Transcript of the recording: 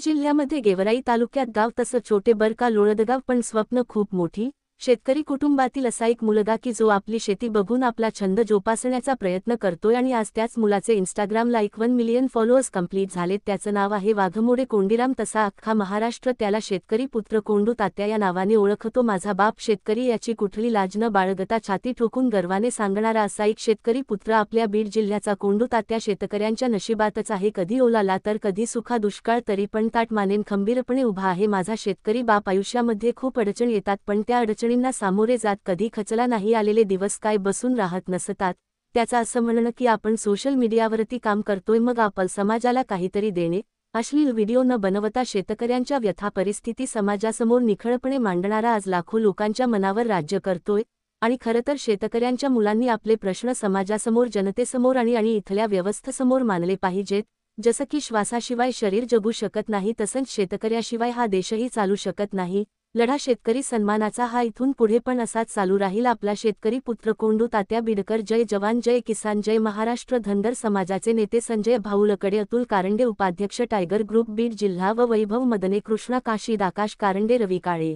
जिल्ह्यामध्ये गेवराई तालुक्यात गाव तसं छोटे बरका लोळदगाव पण स्वप्न खूप मोठी शेतकरी कुटुंबातील असा एक मुलगा की जो आपली शेती बघून आपला छंद जोपासण्याचा प्रयत्न करतोय आणि आज त्याच मुलाचे Instagram like 1 million followers complete झालेत। त्याचं नाव आहे वाघमोडे कोंडीराम। तसा अख्खा महाराष्ट्र त्याला शेतकरी पुत्र कोंडू तात्या या नावाने ओळखतो। माझा बाप शेतकरी याची कुठली लाज न बाळगता छाती ठोकून गर्वाने सांगणारा असा एक शेतकरी पुत्र आपल्या बीड जिल्ह्याचा कोंडू तात्या शेतकऱ्यांच्या नशिबातच आहे। कधी ओलाला तर कधी सुखा दुष्काळ तरी पण ताठ मानेन खंबीरपणे उभा आहे। माझा शेतकरी बाप आयुष्यामध्ये खूप अडचण येतात पण त्या अडचणींना सामोरे जात कधी खचला नाही। आलेले दिवस काय बसून राहत नसतात। त्याचं असं म्हणणं की आपण सोशल मीडियावरती काम करतोय मग आपण समाजाला काहीतरी देणे, अश्लील व्हिडिओ न बनवता शेतकऱ्यांच्या व्यथा परिस्थिती समाजासमोर निखळपणे मांडणारा आज लाखो लोकांच्या मनावर राज्य करतोय। आणि खरं तर शेतकऱ्यांच्या मुलांनी आपले प्रश्न समाजासमोर जनतेसमोर आणि इथल्या व्यवस्थेसमोर मांडले पाहिजेत। जसं की श्वासाशिवाय शरीर जगू शकत नाही तसंच शेतकऱ्याशिवाय हा देशही चालू शकत नाही। लढा शेतकरी सन्मानाचा हा इथून पुढे पण असाच चालू राहील। आपला शेतकरी पुत्र कोंडू तात्या बीडकर। जय जवान जय किसान जय महाराष्ट्र। धनगर समाजाचे नेते संजय भाऊलकडे, अतुल कारंडे उपाध्यक्ष टायगर ग्रुप बीड जिल्हा व वैभव मदने, कृष्णा काशीद, आकाश कारंडे, रवी काळे।